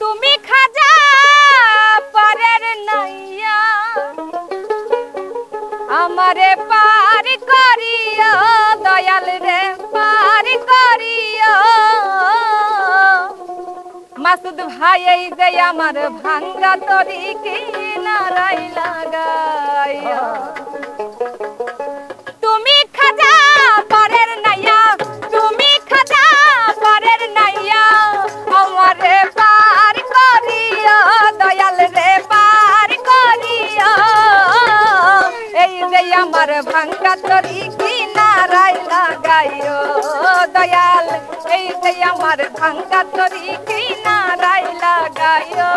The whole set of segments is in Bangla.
তুমি খাজা পরের নাইয়া আমারে পার করিও দয়াল রে পার করিও মাসুদ ভাই এই যে আমার ভাঙ্গা তরি কিনারাই লাগাইও তুমি খাজা পরের নাইয়া তুমি খাজা পরের নাইয়া আমারে পার করিও দয়াল রে পার করিও এই যে আমার ভাঙ্গা তরি কিনারাই লাগাইও দয়াল এই যে আমার ভাঙ্গা তরি কিনারাই লাগাইও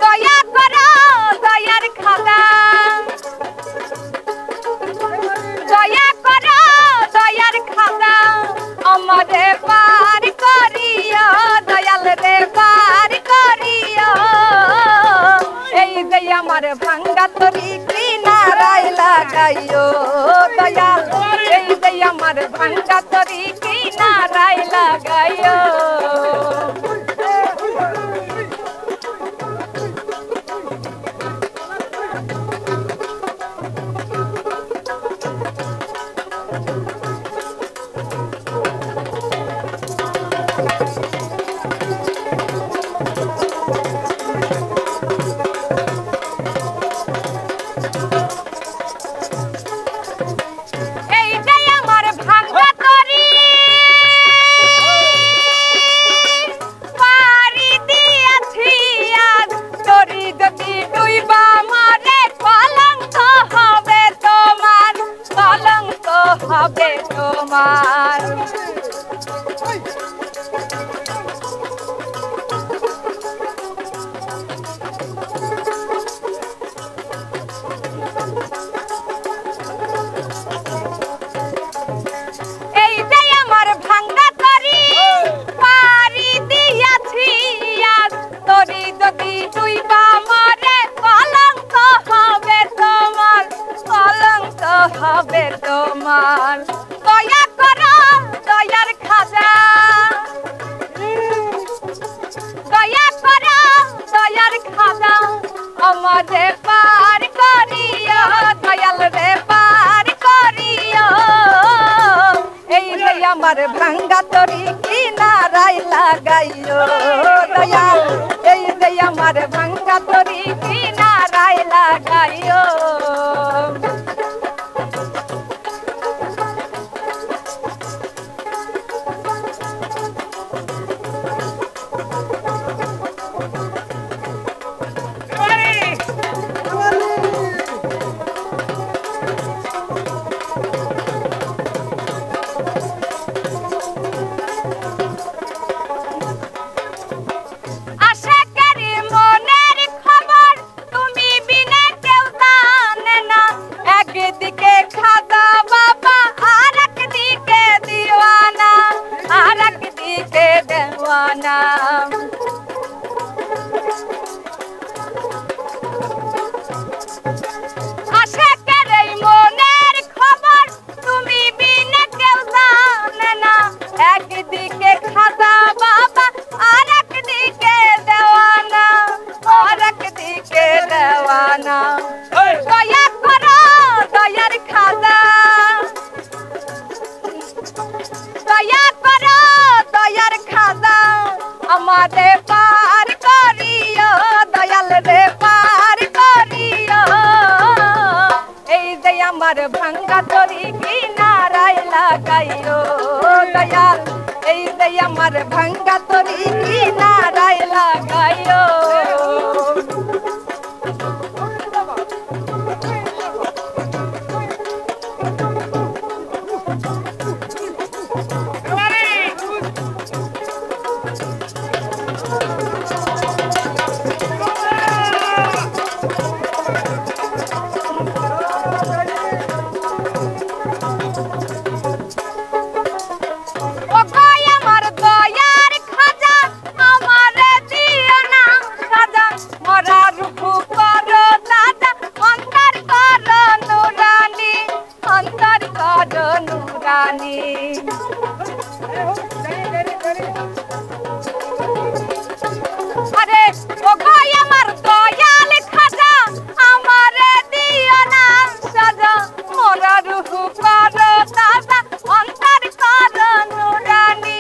দয়া করো দয়ার খাজা দয়া করো দয়ার খাজা আমারে পার করিও দয়াল রে পার করিও এই যে আমার ভাঙ্গা তরি কিনারাই লাগাইও দয়াল এই যে আমার ভাঙ্গা তরি কিনারাই লাগাইও হবে তোমার এই যে আমার ভাঙ্গা তরি পারি দিয়াছি আজ তরি যদি ডুইবা মরে কলঙ্ক হবে তোমার কলঙ্ক হবে তোমার দয়া করো দয়ার খাজা দয়া করো দয়ার খাজা আমারে পার করিও দয়াল রে পার করিও এই যে আমার ভাঙ্গা তরি কিনারাই লাগাইও দয়াল এই যে আমার ভাঙ্গা তরি কিনারাই লাগাইও আমারে পার করিও দয়াল রে পার করিও। ভাঙ্গা তরি কিনারায় লাগাইও দয়াল এই যে আমার ভাঙ্গা তরি কিনারায় লাগাইও আরে ও ভাই আমার দয়াল খাজা আমারে দিও না সাজা মোরা রুহু করো দাদা অন্তর করো নুরানি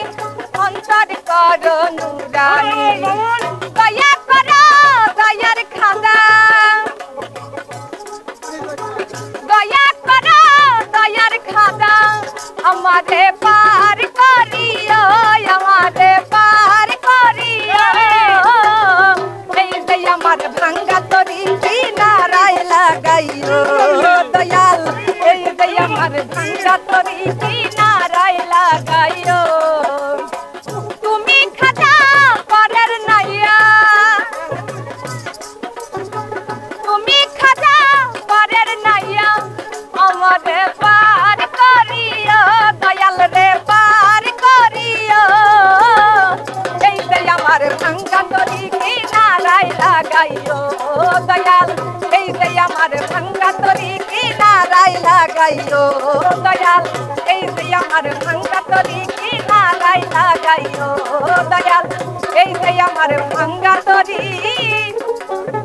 দয়া করো দয়ার খাজা দয়া করো দয়ার খাজা আমারে পার করিও আমারে পার করিও এই যে আমার ভাঙ্গা তরি কিনারায় লাগাইও দয়াল এই যে আমার ভাঙ্গা তরি কিনারায় লাগাইও তুমি খাজা পরের নাইয়া তুমি খাজা পরের নাইয়া আমারে পার করিও দয়াল রে পার করিও এই যে আমার ভাঙ্গা তরি কিনারায় লাগাইও দয়াল এই যে আমার ভাঙ্গা তরি কিনারায় লাগাইও দয়াল এই যে আমার ভাঙ্গা তরি কিনারায় লাগাইও দয়াল এই যে আমার ভাঙ্গা তরি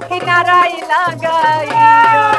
কিনারায় লাগাইও